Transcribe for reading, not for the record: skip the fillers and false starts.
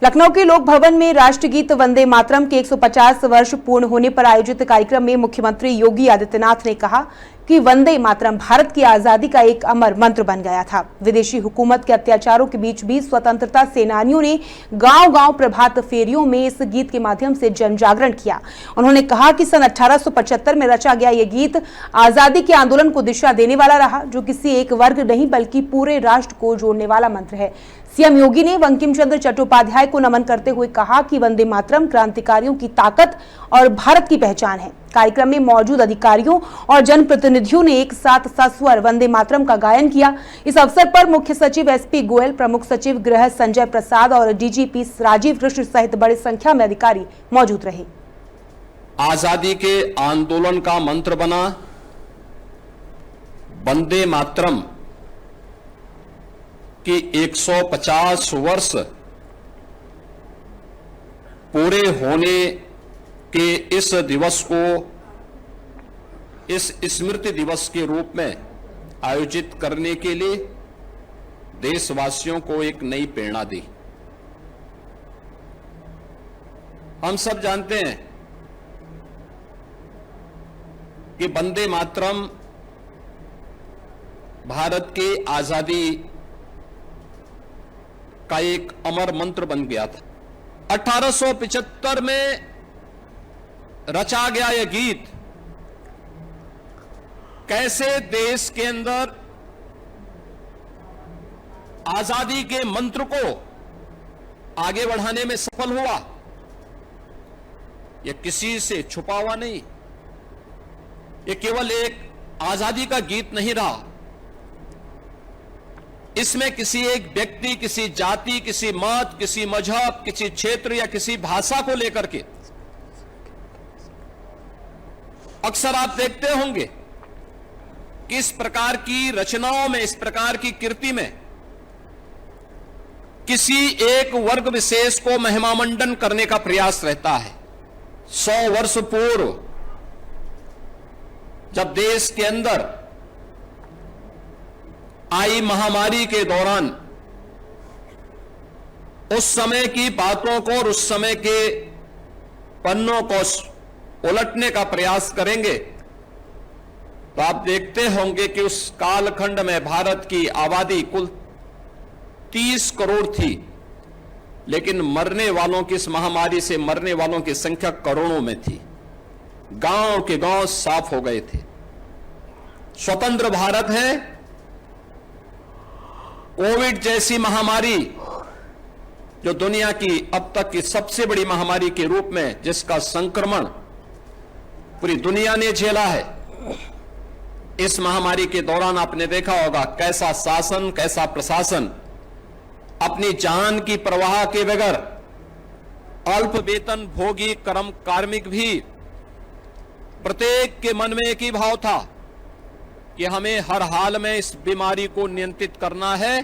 लखनऊ के लोक भवन में राष्ट्रगीत वंदे मातरम के 150 वर्ष पूर्ण होने पर आयोजित कार्यक्रम में मुख्यमंत्री योगी आदित्यनाथ ने कहा कि वंदे मातरम भारत की आजादी का एक अमर मंत्र बन गया था। विदेशी हुकूमत के अत्याचारों के बीच भी स्वतंत्रता सेनानियों ने गांव-गांव प्रभात फेरियों में इस गीत के माध्यम से जन जागरण किया। उन्होंने कहा कि सन 1875 में रचा गया ये गीत आजादी के आंदोलन को दिशा देने वाला रहा, जो किसी एक वर्ग नहीं बल्कि पूरे राष्ट्र को जोड़ने वाला मंत्र है। सीएम योगी ने बंकिम चंद्र चट्टोपाध्याय को नमन करते हुए कहा कि वंदे मातरम क्रांतिकारियों की ताकत और भारत की पहचान है। कार्यक्रम में मौजूद अधिकारियों और जनप्रतिनिधियों ने एक साथ सस्वर वंदे मातरम का गायन किया। इस अवसर पर मुख्य सचिव एसपी गोयल, प्रमुख सचिव गृह संजय प्रसाद और डीजीपी राजीव कृष्ण सहित बड़ी संख्या में अधिकारी मौजूद रहे। आजादी के आंदोलन का मंत्र बना वंदे मातरम कि 150 वर्ष पूरे होने के इस दिवस को इस स्मृति दिवस के रूप में आयोजित करने के लिए देशवासियों को एक नई प्रेरणा दी। हम सब जानते हैं कि वंदे मातरम भारत की आजादी का एक अमर मंत्र बन गया था। 1875 में रचा गया यह गीत कैसे देश के अंदर आजादी के मंत्र को आगे बढ़ाने में सफल हुआ, यह किसी से छुपा हुआ नहीं। यह केवल एक आजादी का गीत नहीं रहा, इसमें किसी एक व्यक्ति, किसी जाति, किसी मत, किसी मजहब, किसी क्षेत्र या किसी भाषा को लेकर के अक्सर आप देखते होंगे कि इस प्रकार की रचनाओं में, इस प्रकार की कृति में किसी एक वर्ग विशेष को महिमामंडन करने का प्रयास रहता है। 100 वर्ष पूर्व जब देश के अंदर आई महामारी के दौरान उस समय की बातों को और उस समय के पन्नों को उलटने का प्रयास करेंगे तो आप देखते होंगे कि उस कालखंड में भारत की आबादी कुल 30 करोड़ थी, लेकिन मरने वालों की, इस महामारी से मरने वालों की संख्या करोड़ों में थी। गांव के गांव साफ हो गए थे। स्वतंत्र भारत है, कोविड जैसी महामारी जो दुनिया की अब तक की सबसे बड़ी महामारी के रूप में जिसका संक्रमण पूरी दुनिया ने झेला है, इस महामारी के दौरान आपने देखा होगा कैसा शासन, कैसा प्रशासन अपनी जान की परवाह के बगैर अल्प वेतन भोगी कर्म कार्मिक भी प्रत्येक के मन में एक ही भाव था कि हमें हर हाल में इस बीमारी को नियंत्रित करना है